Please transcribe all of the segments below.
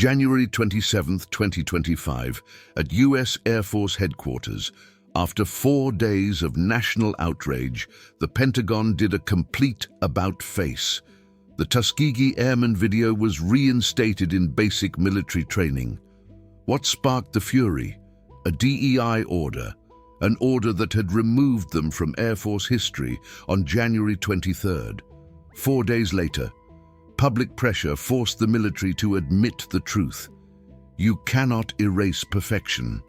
January 27, 2025, at U.S. Air Force Headquarters, after 4 days of national outrage, the Pentagon did a complete about-face. The Tuskegee Airmen video was reinstated in basic military training. What sparked the fury? A DEI order, an order that had removed them from Air Force history on January 23rd. 4 days later, public pressure forced the military to admit the truth. You cannot erase perfection.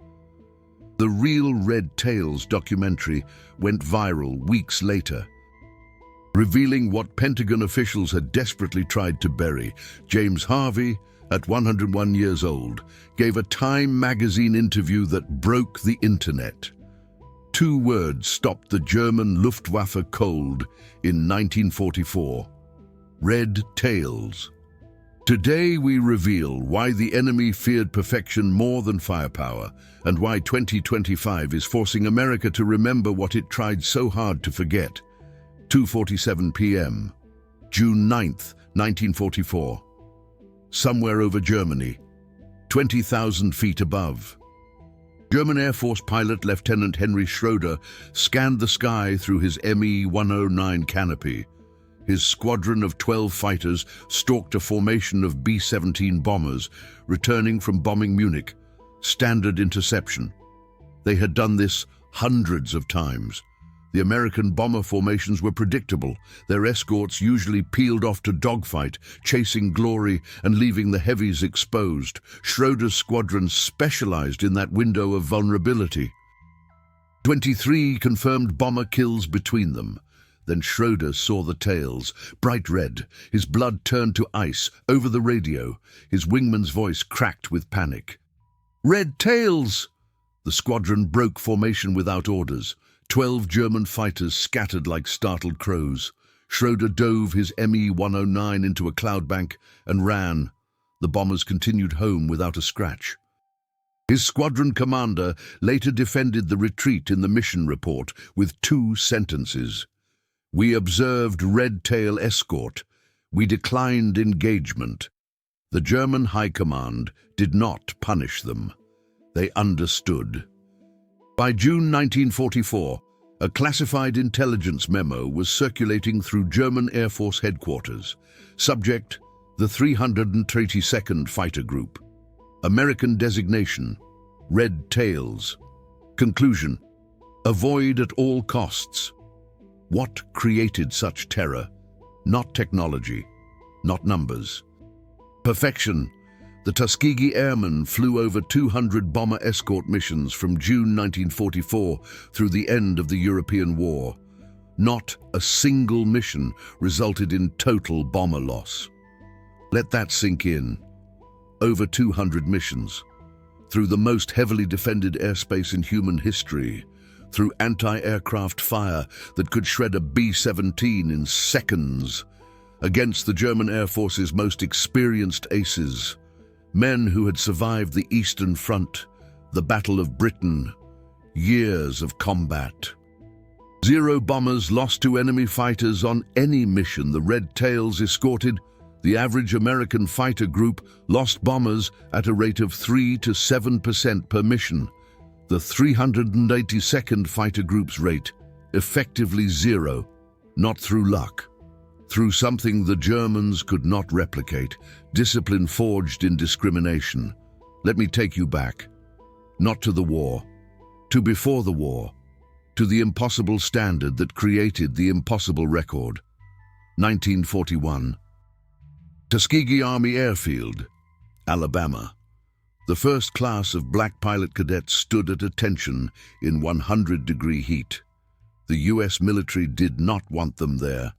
The Real Red Tails documentary went viral weeks later, revealing what Pentagon officials had desperately tried to bury. James Harvey, at 101 years old, gave a Time magazine interview that broke the internet. 2 words stopped the German Luftwaffe cold in 1944. Red tails. Today we reveal why the enemy feared perfection more than firepower, and why 2025 is forcing America to remember what it tried so hard to forget. 2:47 p.m., June 9th, 1944. Somewhere over Germany, 20,000 feet above. German Air Force pilot Lieutenant Henry Schroeder scanned the sky through his Me-109 canopy. His squadron of 12 fighters stalked a formation of B-17 bombers returning from bombing Munich. Standard interception. They had done this hundreds of times. The American bomber formations were predictable. Their escorts usually peeled off to dogfight, chasing glory and leaving the heavies exposed. Schroeder's squadron specialized in that window of vulnerability. 23 confirmed bomber kills between them. Then Schroeder saw the tails, bright red. His blood turned to ice. Over the radio, his wingman's voice cracked with panic. "Red tails!" The squadron broke formation without orders. 12 German fighters scattered like startled crows. Schroeder dove his Me-109 into a cloud bank and ran. The bombers continued home without a scratch. His squadron commander later defended the retreat in the mission report with 2 sentences. "We observed red tail escort. We declined engagement." The German High Command did not punish them. They understood. By June 1944, a classified intelligence memo was circulating through German Air Force headquarters. Subject: the 332nd Fighter Group. American designation: Red Tails. Conclusion: avoid at all costs. What created such terror? Not technology, not numbers. Perfection. The Tuskegee Airmen flew over 200 bomber escort missions from June 1944 through the end of the European War. Not a single mission resulted in total bomber loss. Let that sink in. Over 200 missions, through the most heavily defended airspace in human history, through anti-aircraft fire that could shred a B-17 in seconds, against the German Air Force's most experienced aces, men who had survived the Eastern Front, the Battle of Britain, years of combat. 0 bombers lost to enemy fighters on any mission the Red Tails escorted. The average American fighter group lost bombers at a rate of 3 to 7% per mission. The 382nd Fighter Group's rate, effectively 0, not through luck. Through something the Germans could not replicate, discipline forged in discrimination. Let me take you back. Not to the war, to before the war, to the impossible standard that created the impossible record. 1941. Tuskegee Army Airfield, Alabama. The first class of black pilot cadets stood at attention in 100-degree heat. The U.S. military did not want them there.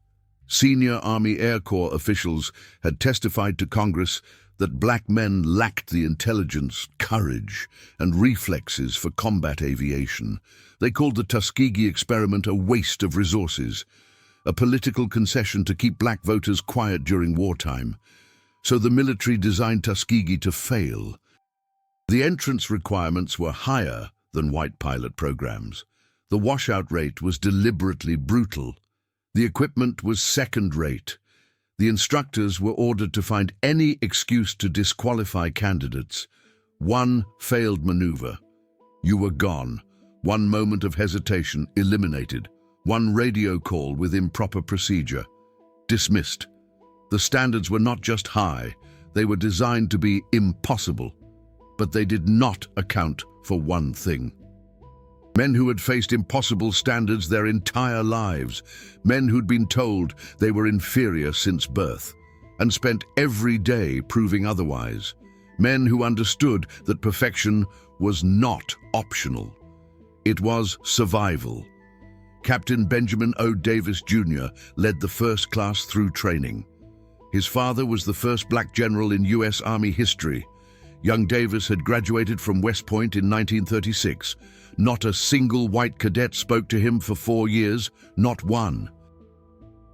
Senior Army Air Corps officials had testified to Congress that black men lacked the intelligence, courage, and reflexes for combat aviation. They called the Tuskegee experiment a waste of resources, a political concession to keep black voters quiet during wartime. So the military designed Tuskegee to fail. The entrance requirements were higher than white pilot programs. The washout rate was deliberately brutal. The equipment was second-rate. The instructors were ordered to find any excuse to disqualify candidates. One failed maneuver. You were gone. One moment of hesitation, eliminated. One radio call with improper procedure, dismissed. The standards were not just high, they were designed to be impossible. But they did not account for one thing. Men who had faced impossible standards their entire lives, men who'd been told they were inferior since birth, and spent every day proving otherwise. Men who understood that perfection was not optional. It was survival. Captain Benjamin O. Davis, Jr. led the first class through training. His father was the first black general in U.S. Army history. Young Davis had graduated from West Point in 1936. Not a single white cadet spoke to him for 4 years, not one.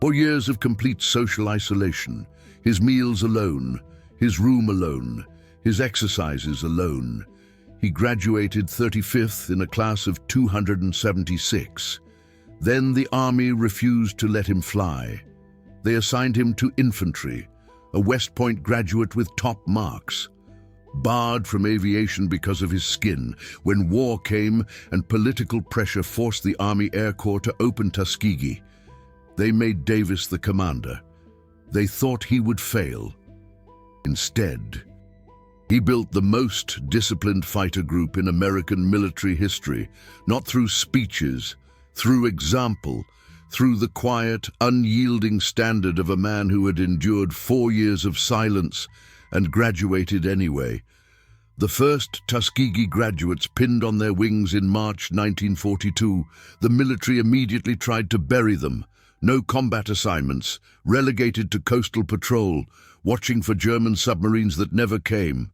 4 years of complete social isolation, his meals alone, his room alone, his exercises alone. He graduated 35th in a class of 276. Then the Army refused to let him fly. They assigned him to infantry, a West Point graduate with top marks. Barred from aviation because of his skin, when war came and political pressure forced the Army Air Corps to open Tuskegee, they made Davis the commander. They thought he would fail. Instead, he built the most disciplined fighter group in American military history, not through speeches, through example, through the quiet, unyielding standard of a man who had endured 4 years of silence and graduated anyway. The first Tuskegee graduates pinned on their wings in March 1942. The military immediately tried to bury them. No combat assignments, relegated to coastal patrol, watching for German submarines that never came.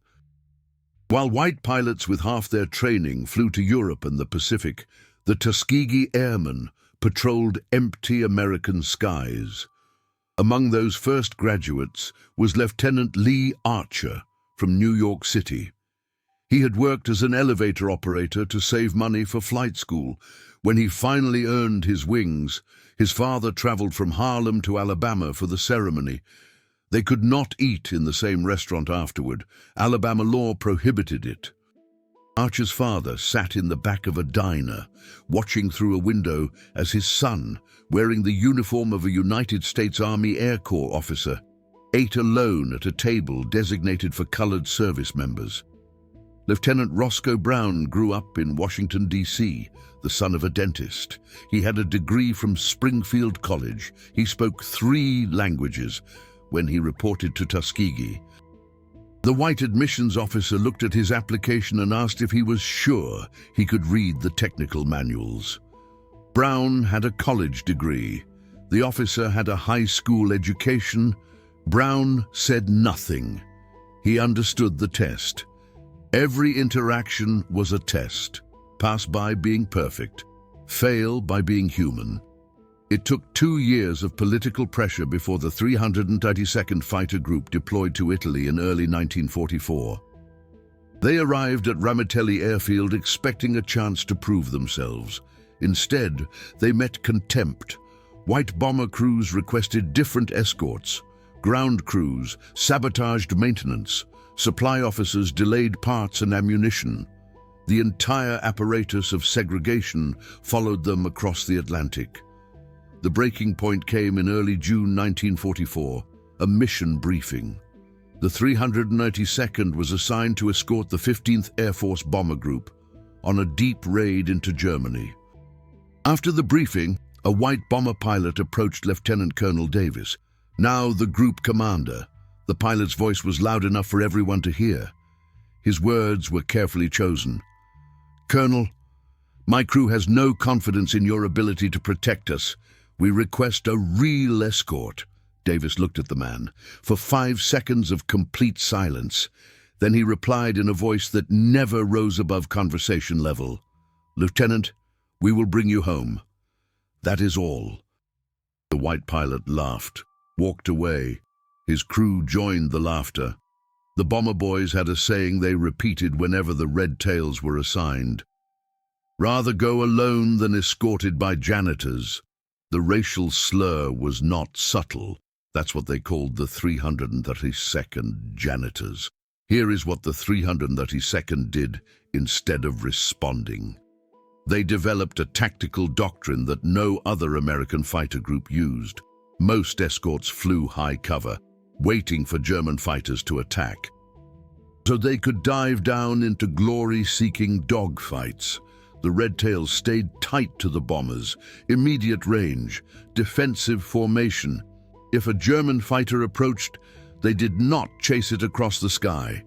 While white pilots with half their training flew to Europe and the Pacific, the Tuskegee Airmen patrolled empty American skies. Among those first graduates was Lieutenant Lee Archer from New York City. He had worked as an elevator operator to save money for flight school. When he finally earned his wings, his father traveled from Harlem to Alabama for the ceremony. They could not eat in the same restaurant afterward. Alabama law prohibited it. Archer's father sat in the back of a diner, watching through a window as his son, wearing the uniform of a United States Army Air Corps officer, ate alone at a table designated for colored service members. Lieutenant Roscoe Brown grew up in Washington, D.C., the son of a dentist. He had a degree from Springfield College. He spoke 3 languages when he reported to Tuskegee. The white admissions officer looked at his application and asked if he was sure he could read the technical manuals. Brown had a college degree. The officer had a high school education. Brown said nothing. He understood the test. Every interaction was a test. Pass by being perfect. Fail by being human. It took 2 years of political pressure before the 332nd Fighter Group deployed to Italy in early 1944. They arrived at Ramitelli Airfield expecting a chance to prove themselves. Instead, they met contempt. White bomber crews requested different escorts. Ground crews sabotaged maintenance. Supply officers delayed parts and ammunition. The entire apparatus of segregation followed them across the Atlantic. The breaking point came in early June 1944, a mission briefing. The 392nd was assigned to escort the 15th Air Force Bomber Group on a deep raid into Germany. After the briefing, a white bomber pilot approached Lieutenant Colonel Davis, now the group commander. The pilot's voice was loud enough for everyone to hear. His words were carefully chosen. "Colonel, my crew has no confidence in your ability to protect us. We request a real escort." Davis looked at the man for 5 seconds of complete silence. Then he replied in a voice that never rose above conversation level. "Lieutenant, we will bring you home. That is all." The white pilot laughed, walked away. His crew joined the laughter. The bomber boys had a saying they repeated whenever the red tails were assigned. "Rather go alone than escorted by janitors." The racial slur was not subtle. That's what they called the 332nd Janitors. Here is what the 332nd did instead of responding. They developed a tactical doctrine that no other American fighter group used. Most escorts flew high cover, waiting for German fighters to attack, so they could dive down into glory-seeking dogfights. The Red Tails stayed tight to the bombers, immediate range, defensive formation. If a German fighter approached, they did not chase it across the sky.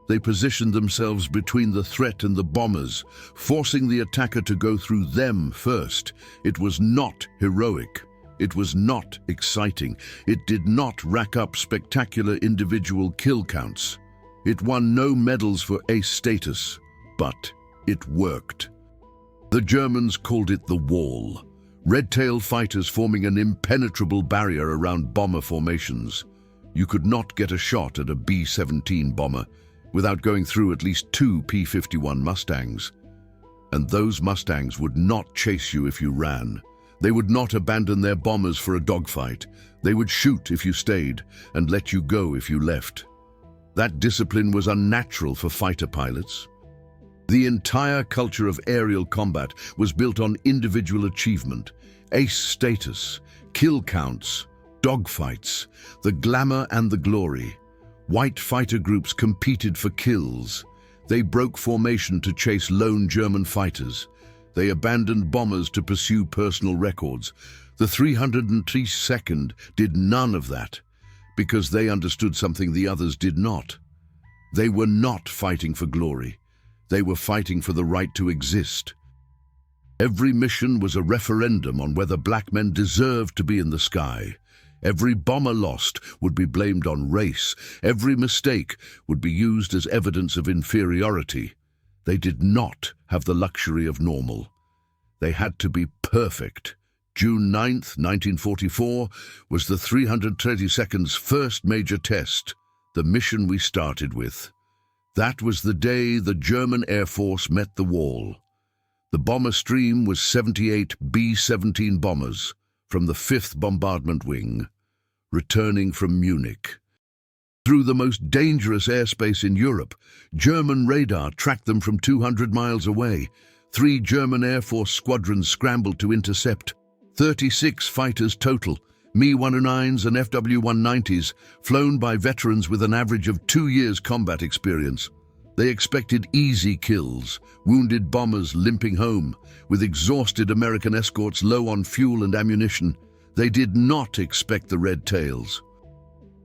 They positioned themselves between the threat and the bombers, forcing the attacker to go through them first. It was not heroic. It was not exciting. It did not rack up spectacular individual kill counts. It won no medals for ace status, but it worked. The Germans called it the Wall. Red-tail fighters forming an impenetrable barrier around bomber formations. You could not get a shot at a B-17 bomber without going through at least 2 P-51 Mustangs. And those Mustangs would not chase you if you ran. They would not abandon their bombers for a dogfight. They would shoot if you stayed and let you go if you left. That discipline was unnatural for fighter pilots. The entire culture of aerial combat was built on individual achievement, ace status, kill counts, dogfights, the glamour and the glory. White fighter groups competed for kills. They broke formation to chase lone German fighters. They abandoned bombers to pursue personal records. The 332nd did none of that, because they understood something the others did not. They were not fighting for glory. They were fighting for the right to exist. Every mission was a referendum on whether black men deserved to be in the sky. Every bomber lost would be blamed on race. Every mistake would be used as evidence of inferiority. They did not have the luxury of normal. They had to be perfect. June 9th, 1944, was the 332nd's first major test, the mission we started with. That was the day the German Air Force met the Wall. The bomber stream was 78 B-17 bombers from the 5th Bombardment Wing, returning from Munich. Through the most dangerous airspace in Europe, German radar tracked them from 200 miles away. 3 German Air Force squadrons scrambled to intercept. 36 fighters total, Me-109s and FW-190s, flown by veterans with an average of 2 years combat experience. They expected easy kills, wounded bombers limping home, with exhausted American escorts low on fuel and ammunition. They did not expect the Red Tails.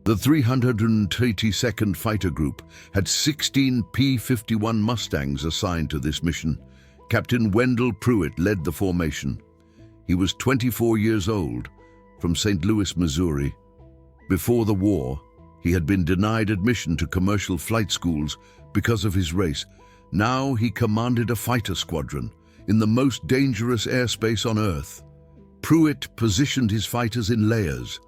The 332nd Fighter Group had 16 P-51 Mustangs assigned to this mission. Captain Wendell Pruitt led the formation. He was 24 years old, from St. Louis, Missouri. Before the war, he had been denied admission to commercial flight schools because of his race. Now he commanded a fighter squadron in the most dangerous airspace on Earth. Pruitt positioned his fighters in layers.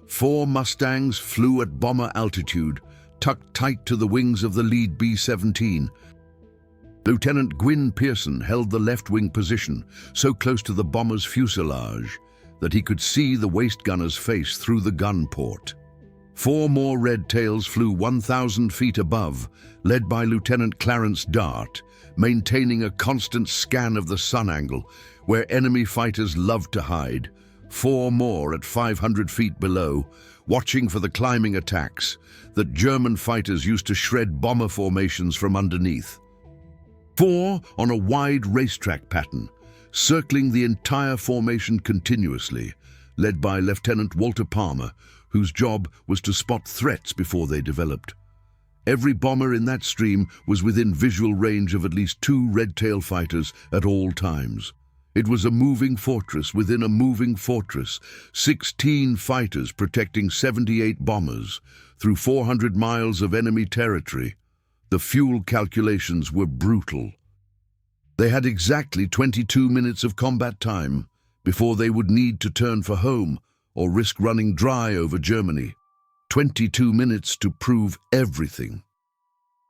4 Mustangs flew at bomber altitude, tucked tight to the wings of the lead B-17. Lieutenant Gwyn Pearson held the left-wing position, so close to the bomber's fuselage that he could see the waist gunner's face through the gun port. 4 more Red Tails flew 1,000 feet above, led by Lieutenant Clarence Dart, maintaining a constant scan of the sun angle, where enemy fighters loved to hide. 4 more at 500 feet below, watching for the climbing attacks that German fighters used to shred bomber formations from underneath. 4 on a wide racetrack pattern, circling the entire formation continuously, led by Lieutenant Walter Palmer, whose job was to spot threats before they developed. Every bomber in that stream was within visual range of at least 2 red-tail fighters at all times. It was a moving fortress within a moving fortress, 16 fighters protecting 78 bombers through 400 miles of enemy territory. The fuel calculations were brutal. They had exactly 22 minutes of combat time before they would need to turn for home or risk running dry over Germany. 22 minutes to prove everything.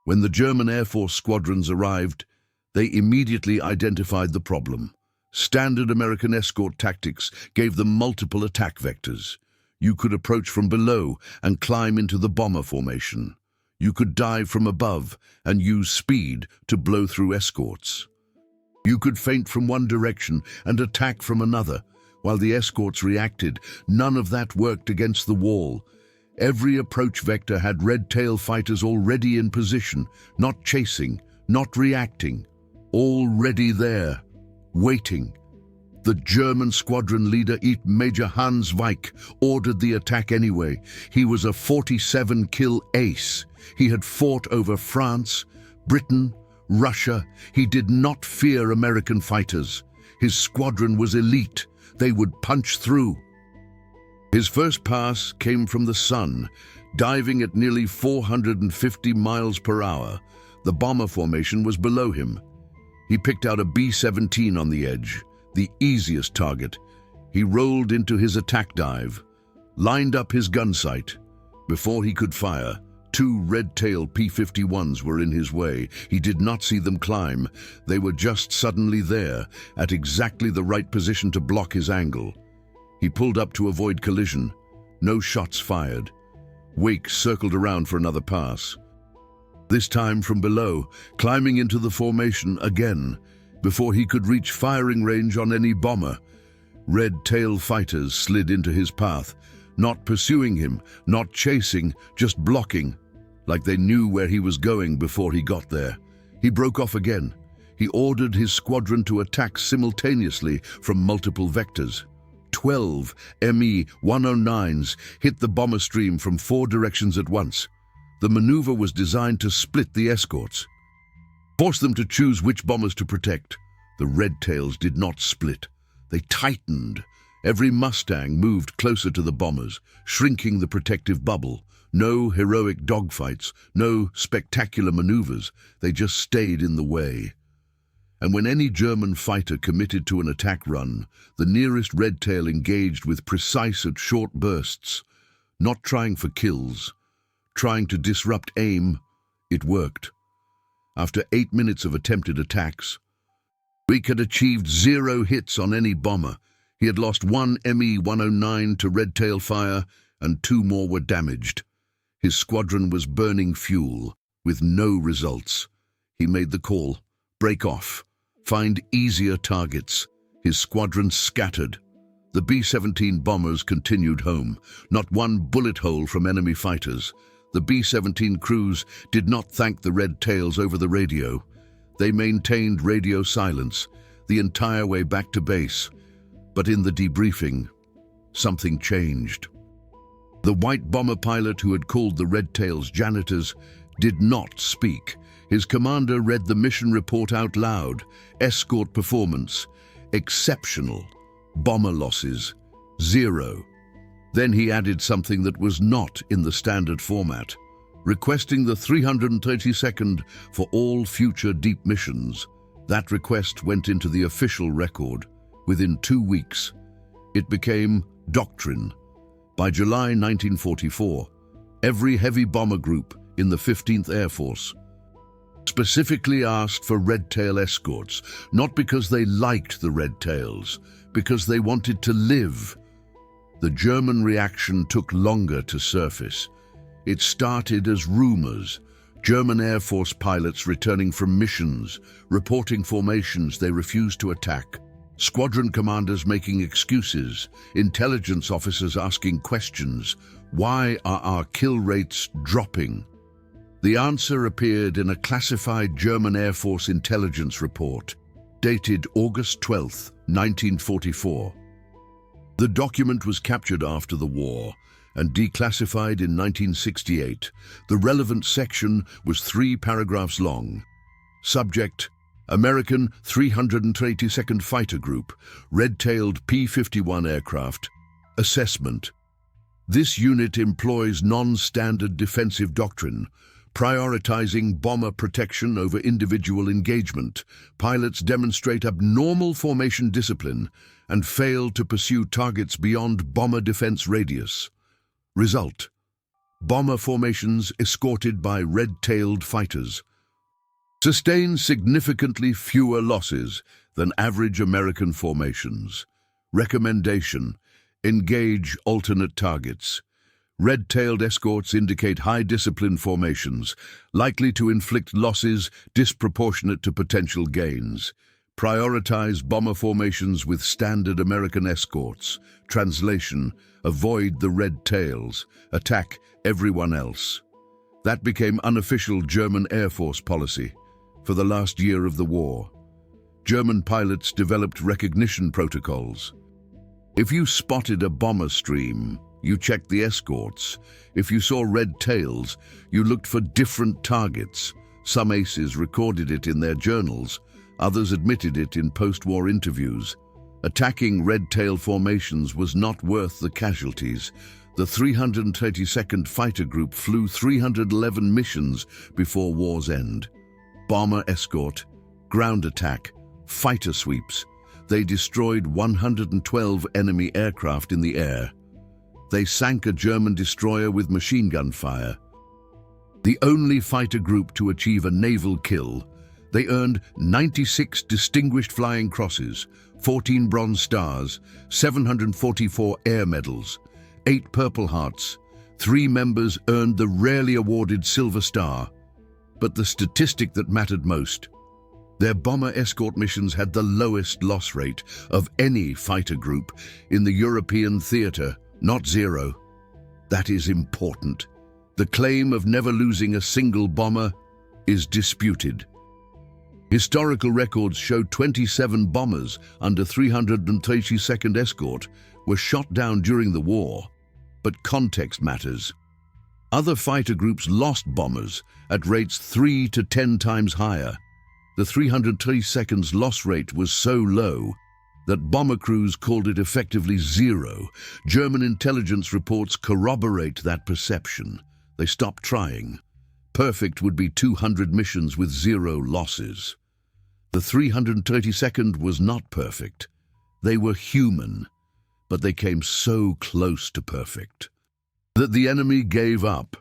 When the German Air Force squadrons arrived, they immediately identified the problem. Standard American escort tactics gave them multiple attack vectors. You could approach from below and climb into the bomber formation. You could dive from above and use speed to blow through escorts. You could feint from one direction and attack from another, while the escorts reacted. None of that worked against the wall. Every approach vector had red tail fighters already in position, not chasing, not reacting, already there, waiting. The German squadron leader, Major Hans Weick, ordered the attack anyway. He was a 47-kill ace. He had fought over France, Britain, Russia. He did not fear American fighters. His squadron was elite. They would punch through. His first pass came from the sun, diving at nearly 450 miles per hour. The bomber formation was below him. He picked out a B-17 on the edge, the easiest target. He rolled into his attack dive, lined up his gun sight. Before he could fire, two red-tail P-51s were in his way. He did not see them climb. They were just suddenly there, at exactly the right position to block his angle. He pulled up to avoid collision. No shots fired. Weick circled around for another pass. This time from below, climbing into the formation again, before he could reach firing range on any bomber. Red-tail fighters slid into his path, not pursuing him, not chasing, just blocking, like they knew where he was going before he got there. He broke off again. He ordered his squadron to attack simultaneously from multiple vectors. 12 Me-109s hit the bomber stream from 4 directions at once. The maneuver was designed to split the escorts, force them to choose which bombers to protect. The red tails did not split. They tightened. Every Mustang moved closer to the bombers, shrinking the protective bubble. No heroic dogfights, no spectacular maneuvers. They just stayed in the way. And when any German fighter committed to an attack run, the nearest red tail engaged with precise and short bursts, not trying for kills, trying to disrupt aim. It worked. After 8 minutes of attempted attacks, Weick had achieved 0 hits on any bomber. He had lost 1 Me-109 to red tail fire, and 2 more were damaged. His squadron was burning fuel, with no results. He made the call: break off, find easier targets. His squadron scattered. The B-17 bombers continued home, not one bullet hole from enemy fighters. The B-17 crews did not thank the red tails over the radio. They maintained radio silence the entire way back to base. But in the debriefing, something changed. The white bomber pilot who had called the red tails janitors did not speak. His commander read the mission report out loud. Escort performance: exceptional. Bomber losses: 0. Then he added something that was not in the standard format, requesting the 332nd for all future deep missions. That request went into the official record. Within 2 weeks, it became doctrine. By July 1944, every heavy bomber group in the 15th Air Force specifically asked for red tail escorts, not because they liked the red tails, because they wanted to live. The German reaction took longer to surface. It started as rumors. German Air Force pilots returning from missions, reporting formations they refused to attack. Squadron commanders making excuses. Intelligence officers asking questions. Why are our kill rates dropping? The answer appeared in a classified German Air Force intelligence report, dated August 12, 1944. The document was captured after the war and declassified in 1968. The relevant section was 3 paragraphs long. Subject: American 382nd Fighter Group, red-tailed P-51 aircraft. Assessment: this unit employs non-standard defensive doctrine, prioritizing bomber protection over individual engagement. Pilots demonstrate abnormal formation discipline and fail to pursue targets beyond bomber defense radius. Result: bomber formations escorted by red-tailed fighters sustain significantly fewer losses than average American formations. Recommendation: Engage alternate targets. Red-tailed escorts indicate high-discipline formations, likely to inflict losses disproportionate to potential gains. Prioritize bomber formations with standard American escorts. Translation: avoid the red tails. Attack everyone else. That became unofficial German Air Force policy for the last year of the war. German pilots developed recognition protocols. If you spotted a bomber stream, you checked the escorts. If you saw red tails, you looked for different targets. Some aces recorded it in their journals. Others admitted it in post-war interviews. Attacking red-tail formations was not worth the casualties. The 332nd Fighter Group flew 311 missions before war's end. Bomber escort, ground attack, fighter sweeps. They destroyed 112 enemy aircraft in the air. They sank a German destroyer with machine gun fire. The only fighter group to achieve a naval kill, they earned 96 Distinguished Flying Crosses, 14 Bronze Stars, 744 Air Medals, 8 Purple Hearts. 3 members earned the rarely awarded Silver Star. But the statistic that mattered most: their bomber escort missions had the lowest loss rate of any fighter group in the European theater, not zero. That is important. The claim of never losing a single bomber is disputed. Historical records show 27 bombers under 332nd Escort were shot down during the war, but context matters. Other fighter groups lost bombers at rates 3 to 10 times higher. The 332nd's loss rate was so low that bomber crews called it effectively zero. German intelligence reports corroborate that perception. They stopped trying. Perfect would be 200 missions with 0 losses. The 332nd was not perfect. They were human, but they came so close to perfect that the enemy gave up.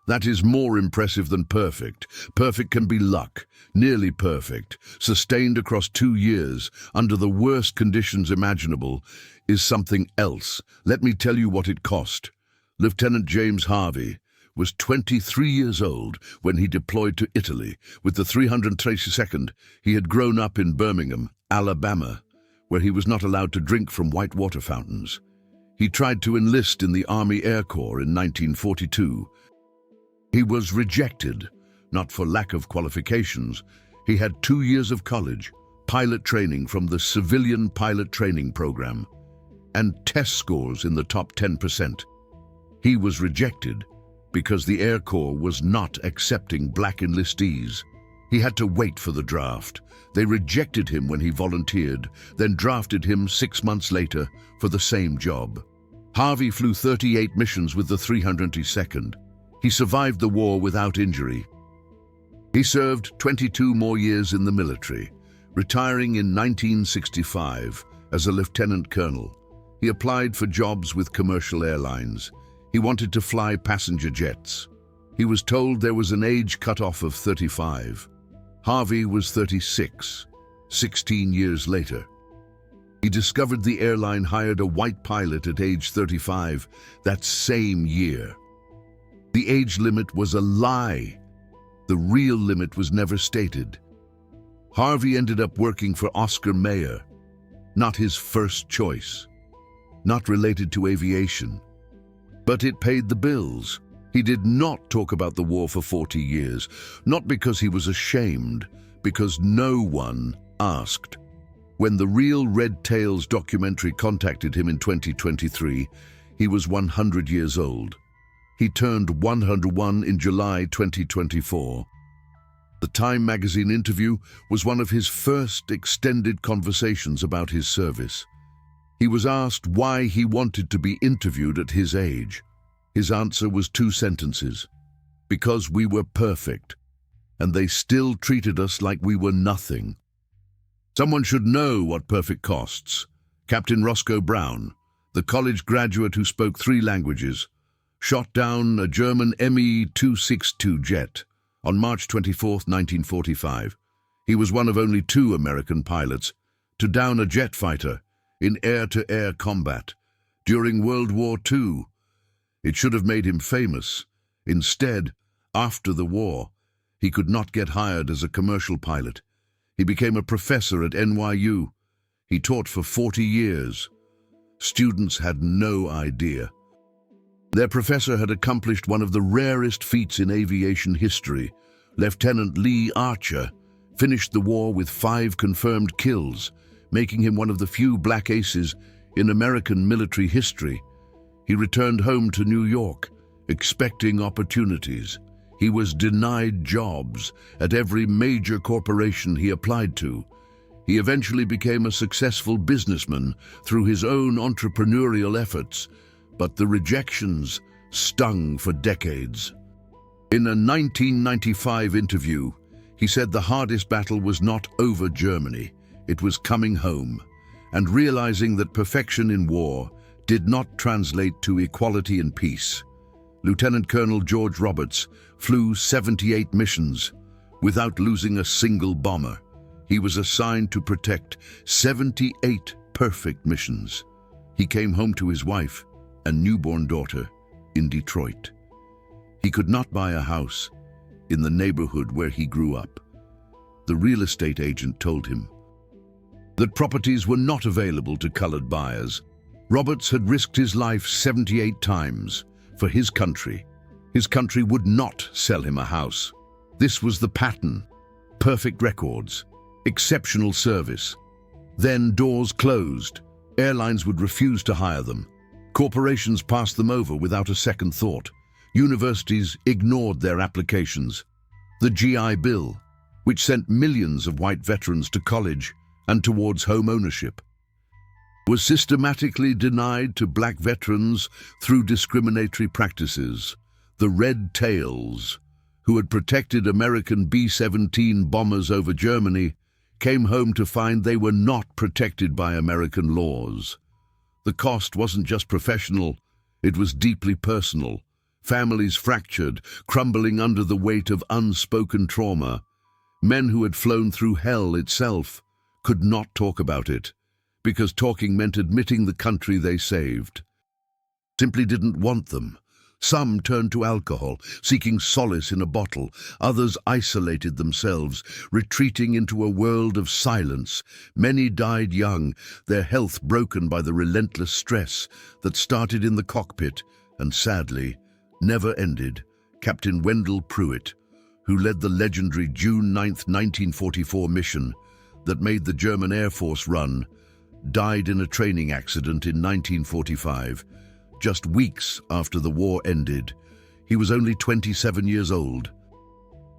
That is more impressive than perfect. Perfect can be luck. Nearly perfect, sustained across 2 years, under the worst conditions imaginable, is something else. Let me tell you what it cost. Lieutenant James Harvey was 23 years old when he deployed to Italy. With the 332nd, he had grown up in Birmingham, Alabama, where he was not allowed to drink from white water fountains. He tried to enlist in the Army Air Corps in 1942. He was rejected, not for lack of qualifications. He had 2 years of college, pilot training from the Civilian Pilot Training Program, and test scores in the top 10%. He was rejected because the Air Corps was not accepting black enlistees. He had to wait for the draft. They rejected him when he volunteered, then drafted him 6 months later for the same job. Harvey flew 38 missions with the 332nd. He survived the war without injury. He served 22 more years in the military, retiring in 1965 as a lieutenant colonel. He applied for jobs with commercial airlines. He wanted to fly passenger jets. He was told there was an age cutoff of 35. Harvey was 36, 16 years later. He discovered the airline hired a white pilot at age 35 that same year. The age limit was a lie. The real limit was never stated. Harvey ended up working for Oscar Mayer, not his first choice, not related to aviation. But it paid the bills. He did not talk about the war for 40 years, not because he was ashamed, because no one asked. When the Real Red Tails documentary contacted him in 2023, he was 100 years old. He turned 101 in July 2024. The Time magazine interview was one of his first extended conversations about his service. He was asked why he wanted to be interviewed at his age. His answer was 2 sentences. Because we were perfect, and they still treated us like we were nothing. Someone should know what perfect costs. Captain Roscoe Brown, the college graduate who spoke 3 languages, shot down a German Me-262 jet on March 24, 1945. He was one of only 2 American pilots to down a jet fighter in air-to-air combat. during World War II. It should have made him famous. Instead, after the war, he could not get hired as a commercial pilot. He became a professor at NYU. He taught for 40 years. Students had no idea. Their professor had accomplished one of the rarest feats in aviation history. Lieutenant Lee Archer finished the war with 5 confirmed kills, making him one of the few black aces in American military history. He returned home to New York, expecting opportunities. He was denied jobs at every major corporation he applied to. He eventually became a successful businessman through his own entrepreneurial efforts, but the rejections stung for decades. In a 1995 interview, he said the hardest battle was not over Germany, it was coming home, and realizing that perfection in war did not translate to equality in peace. Lieutenant Colonel George Roberts flew 78 missions without losing a single bomber. He was assigned to protect 78 perfect missions. He came home to his wife and newborn daughter in Detroit. He could not buy a house in the neighborhood where he grew up. The real estate agent told him that properties were not available to colored buyers. Roberts had risked his life 78 times for his country. His country would not sell him a house. This was the pattern: perfect records, exceptional service. Then doors closed. Airlines would refuse to hire them. Corporations passed them over without a second thought. Universities ignored their applications. The GI Bill, which sent millions of white veterans to college and towards home ownership, was systematically denied to black veterans through discriminatory practices. The Red Tails, who had protected American B-17 bombers over Germany, came home to find they were not protected by American laws. The cost wasn't just professional, it was deeply personal. Families fractured, crumbling under the weight of unspoken trauma. Men who had flown through hell itself could not talk about it, because talking meant admitting the country they saved simply didn't want them. Some turned to alcohol, seeking solace in a bottle. Others isolated themselves, retreating into a world of silence. Many died young, their health broken by the relentless stress that started in the cockpit and, sadly, never ended. Captain Wendell Pruitt, who led the legendary June 9, 1944 mission that made the German Air Force run, died in a training accident in 1945. Just weeks after the war ended. He was only 27 years old.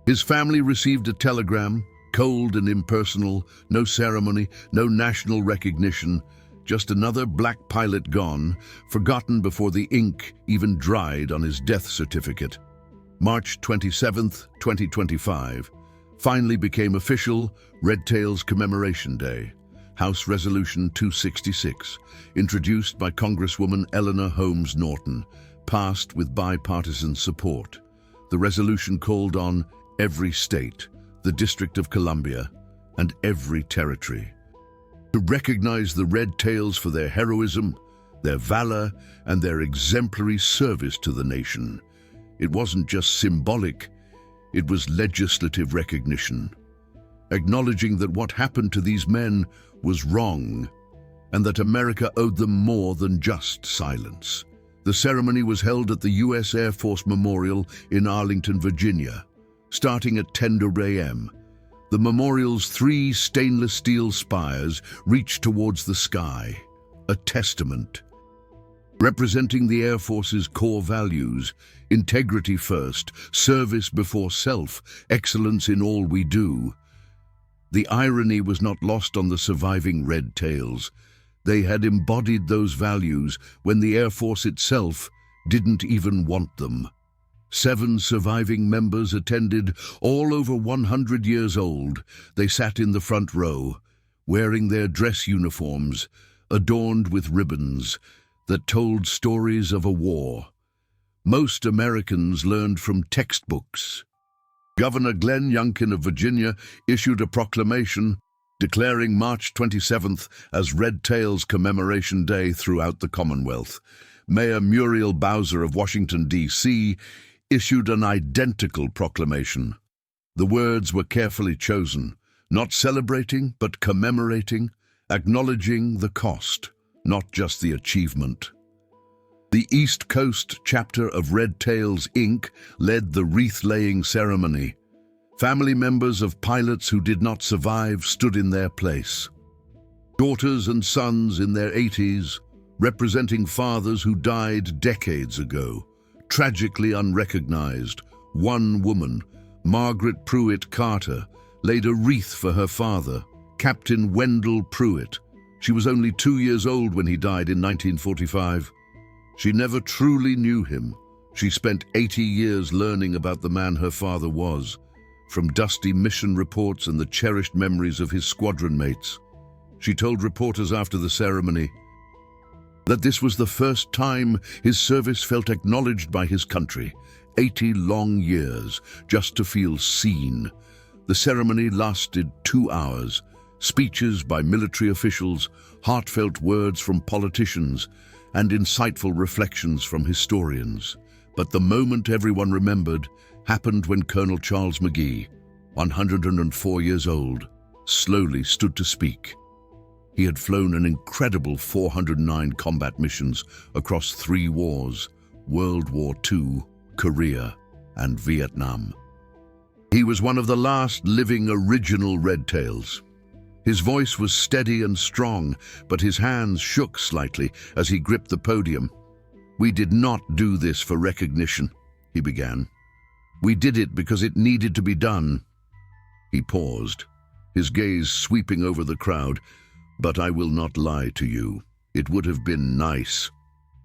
His family received a telegram, cold and impersonal, no ceremony, no national recognition, just another black pilot gone, forgotten before the ink even dried on his death certificate. March 27, 2025, finally became official Red Tails Commemoration Day. House Resolution 266, introduced by Congresswoman Eleanor Holmes Norton, passed with bipartisan support. The resolution called on every state, the District of Columbia, and every territory to recognize the Red Tails for their heroism, their valor, and their exemplary service to the nation. It wasn't just symbolic, it was legislative recognition, acknowledging that what happened to these men was wrong, and that America owed them more than just silence. The ceremony was held at the U.S. Air Force Memorial in Arlington, Virginia, starting at 10 a.m. The memorial's 3 stainless steel spires reached towards the sky, a testament representing the Air Force's core values: integrity first, service before self, excellence in all we do. The irony was not lost on the surviving Red Tails. They had embodied those values when the Air Force itself didn't even want them. 7 surviving members attended, all over 100 years old. They sat in the front row, wearing their dress uniforms, adorned with ribbons that told stories of a war most Americans learned from textbooks. Governor Glenn Youngkin of Virginia issued a proclamation declaring March 27th as Red Tails Commemoration Day throughout the Commonwealth. Mayor Muriel Bowser of Washington, D.C., issued an identical proclamation. The words were carefully chosen, not celebrating but commemorating, acknowledging the cost, not just the achievement. The East Coast chapter of Red Tails, Inc. led the wreath-laying ceremony. Family members of pilots who did not survive stood in their place. Daughters and sons in their 80s, representing fathers who died decades ago, tragically unrecognized. One woman, Margaret Pruitt Carter, laid a wreath for her father, Captain Wendell Pruitt. She was only 2 years old when he died in 1945. She never truly knew him. She spent 80 years learning about the man her father was, from dusty mission reports and the cherished memories of his squadron mates. She told reporters after the ceremony that this was the first time his service felt acknowledged by his country. 80 long years just to feel seen. The ceremony lasted 2 hours. Speeches by military officials, heartfelt words from politicians, and insightful reflections from historians. But the moment everyone remembered happened when Colonel Charles McGee, 104 years old, slowly stood to speak. He had flown an incredible 409 combat missions across 3 wars: World War II, Korea, and Vietnam. He was one of the last living original Red Tails. His voice was steady and strong, but his hands shook slightly as he gripped the podium. "We did not do this for recognition," he began. "We did it because it needed to be done." He paused, his gaze sweeping over the crowd. "But I will not lie to you. It would have been nice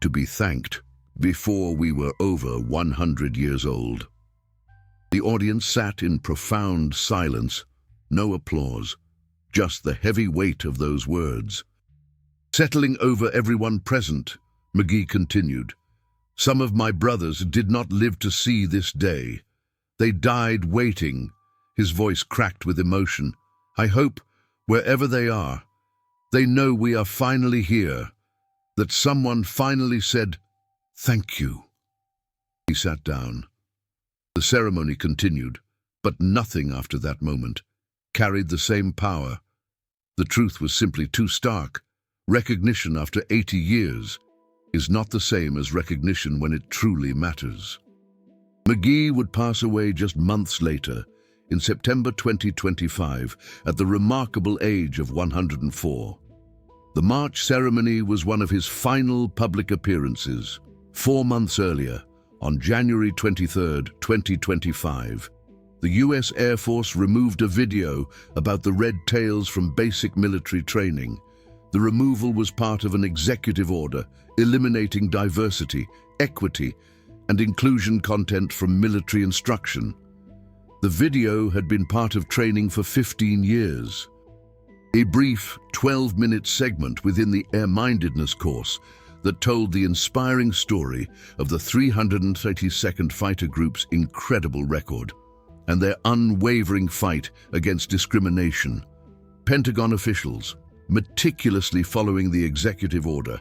to be thanked before we were over 100 years old." The audience sat in profound silence, no applause, just the heavy weight of those words. Settling over everyone present, McGee continued, "Some of my brothers did not live to see this day. They died waiting." His voice cracked with emotion. "I hope, wherever they are, they know we are finally here, that someone finally said, 'Thank you.'" He sat down. The ceremony continued, but nothing after that moment carried the same power. The truth was simply too stark. Recognition after 80 years is not the same as recognition when it truly matters. McGee would pass away just months later, in September 2025, at the remarkable age of 104. The March ceremony was one of his final public appearances. 4 months earlier, on January 23, 2025, the U.S. Air Force removed a video about the Red Tails from basic military training. The removal was part of an executive order eliminating diversity, equity, and inclusion content from military instruction. The video had been part of training for 15 years. A brief 12-minute segment within the Air-Mindedness course that told the inspiring story of the 332nd Fighter Group's incredible record and their unwavering fight against discrimination. Pentagon officials, meticulously following the executive order,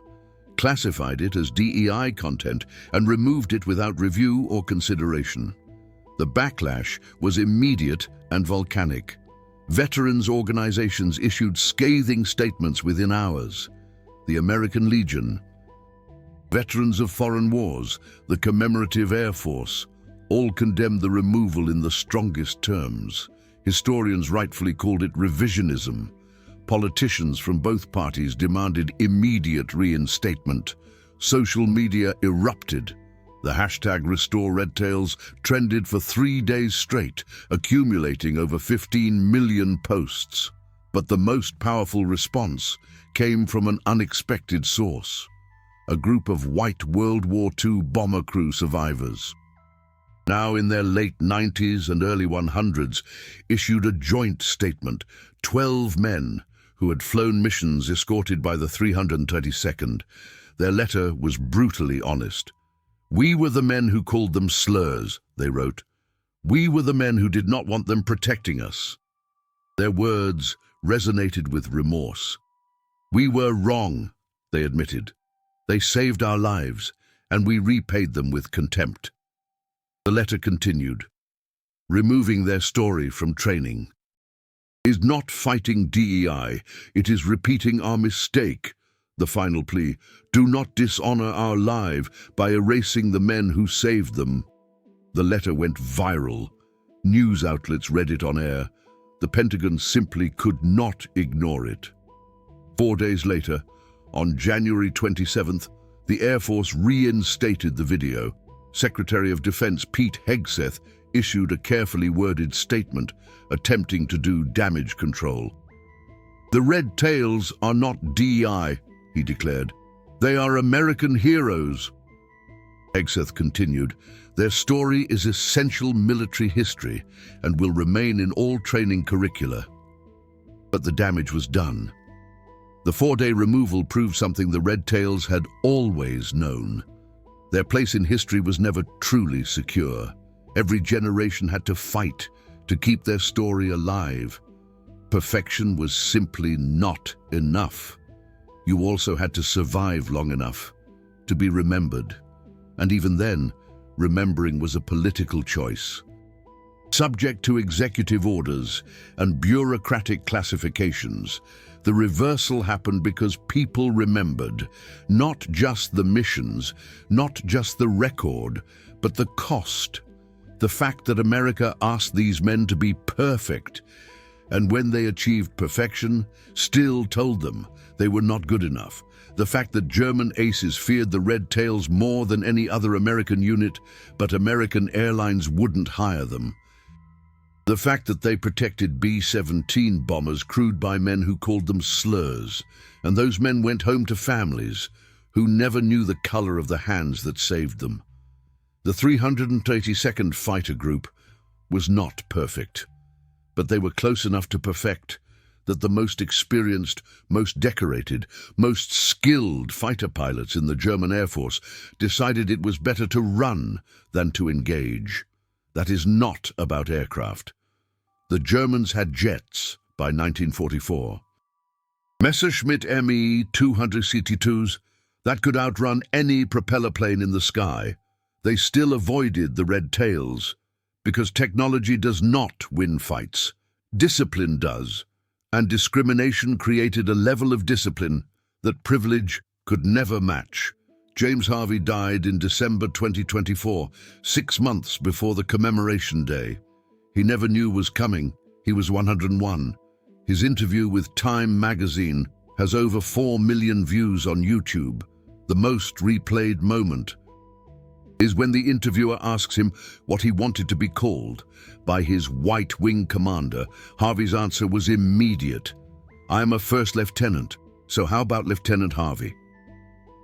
classified it as DEI content and removed it without review or consideration. The backlash was immediate and volcanic. Veterans organizations issued scathing statements within hours. The American Legion, Veterans of Foreign Wars, the Commemorative Air Force, all condemned the removal in the strongest terms. Historians rightfully called it revisionism. Politicians from both parties demanded immediate reinstatement. Social media erupted. The hashtag #RestoreRedTails trended for 3 days straight, accumulating over 15 million posts. But the most powerful response came from an unexpected source: a group of white World War II bomber crew survivors, now in their late 90s and early 100s, issued a joint statement. 12 men who had flown missions escorted by the 332nd. Their letter was brutally honest. "We were the men who called them slurs," they wrote. "We were the men who did not want them protecting us." Their words, resonated with remorse. "We were wrong," they admitted. "They saved our lives, and we repaid them with contempt." The letter continued, removing their story from training. "Is not fighting DEI, it is repeating our mistake." The final plea, "Do not dishonor our life by erasing the men who saved them." The letter went viral. News outlets read it on air. The Pentagon simply could not ignore it. 4 days later, on January 27th, the Air Force reinstated the video. Secretary of Defense Pete Hegseth issued a carefully worded statement attempting to do damage control. "The Red Tails are not DEI," he declared. "They are American heroes." Hegseth continued, "Their story is essential military history and will remain in all training curricula." But the damage was done. The 4-day removal proved something the Red Tails had always known. Their place in history was never truly secure. Every generation had to fight to keep their story alive. Perfection was simply not enough. You also had to survive long enough to be remembered. And even then, remembering was a political choice. Subject to executive orders and bureaucratic classifications, the reversal happened because people remembered, not just the missions, not just the record, but the cost. The fact that America asked these men to be perfect, and when they achieved perfection, still told them they were not good enough. The fact that German aces feared the Red Tails more than any other American unit, but American airlines wouldn't hire them. The fact that they protected B-17 bombers crewed by men who called them slurs, and those men went home to families who never knew the color of the hands that saved them. The 332nd Fighter Group was not perfect, but they were close enough to perfect that the most experienced, most decorated, most skilled fighter pilots in the German Air Force decided it was better to run than to engage. That is not about aircraft. The Germans had jets by 1944. Messerschmitt Me 200 CT2s that could outrun any propeller plane in the sky. They still avoided the Red Tails because technology does not win fights. Discipline does, and discrimination created a level of discipline that privilege could never match. James Harvey died in December 2024, 6 months before the commemoration day. He never knew was coming. He was 101. His interview with Time magazine has over 4 million views on YouTube. The most replayed moment is when the interviewer asks him what he wanted to be called by his White Wing commander. Harvey's answer was immediate. "I am a first lieutenant, so how about Lieutenant Harvey?"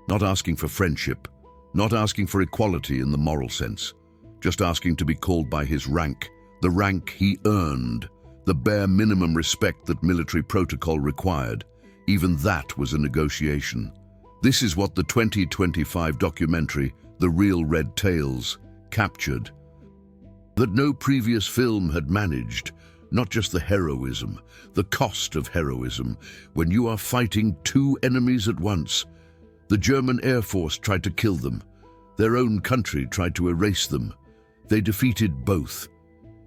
Not asking for friendship, not asking for equality in the moral sense, just asking to be called by his rank, the rank he earned, the bare minimum respect that military protocol required. Even that was a negotiation. This is what the 2025 documentary, The Real Red Tails, captured. That no previous film had managed, not just the heroism, the cost of heroism, when you are fighting 2 enemies at once. The German Air Force tried to kill them. Their own country tried to erase them. They defeated both.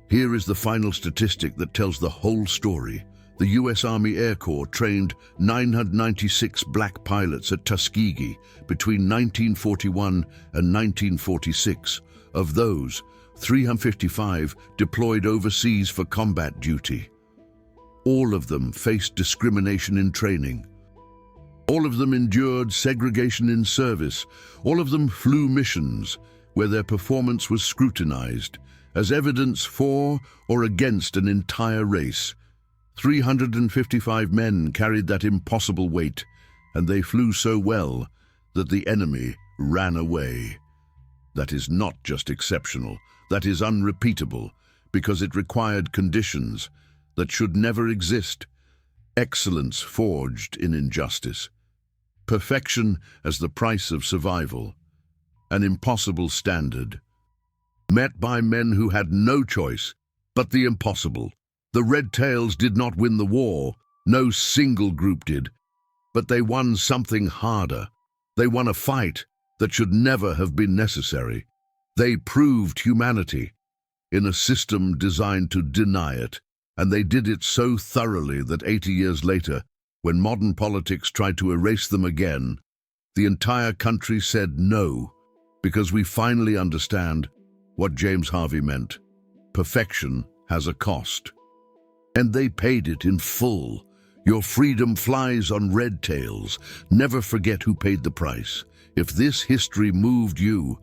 Here is the final statistic that tells the whole story. The U.S. Army Air Corps trained 996 black pilots at Tuskegee between 1941 and 1946. Of those, 355 deployed overseas for combat duty. All of them faced discrimination in training. All of them endured segregation in service. All of them flew missions where their performance was scrutinized as evidence for or against an entire race. 355 men carried that impossible weight, and they flew so well that the enemy ran away. That is not just exceptional, that is unrepeatable, because it required conditions that should never exist. Excellence forged in injustice. Perfection as the price of survival. An impossible standard. Met by men who had no choice but the impossible. The Red Tails did not win the war. No single group did, but they won something harder. They won a fight that should never have been necessary. They proved humanity in a system designed to deny it, and they did it so thoroughly that 80 years later, when modern politics tried to erase them again, the entire country said no, because we finally understand what James Harvey meant. Perfection has a cost. And they paid it in full. Your freedom flies on red tails. Never forget who paid the price. If this history moved you,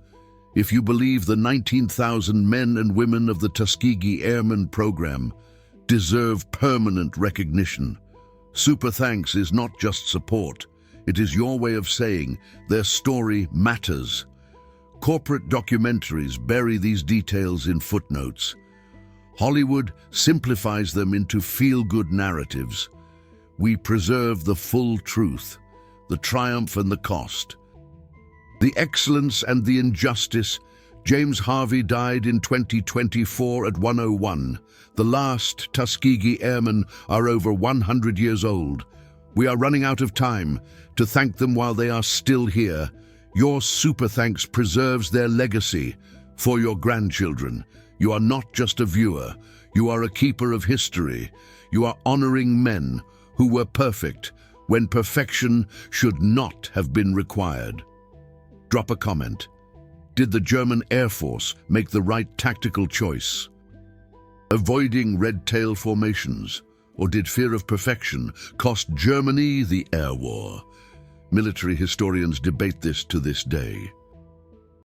if you believe the 19,000 men and women of the Tuskegee Airmen program deserve permanent recognition, Super Thanks is not just support. It is your way of saying their story matters. Corporate documentaries bury these details in footnotes. Hollywood simplifies them into feel-good narratives. We preserve the full truth, the triumph and the cost. The excellence and the injustice. James Harvey died in 2024 at 101. The last Tuskegee Airmen are over 100 years old. We are running out of time to thank them while they are still here. Your Super Thanks preserves their legacy for your grandchildren. You are not just a viewer. You are a keeper of history. You are honoring men who were perfect when perfection should not have been required. Drop a comment. Did the German Air Force make the right tactical choice, avoiding red tail formations, or did fear of perfection cost Germany the air war? Military historians debate this to this day.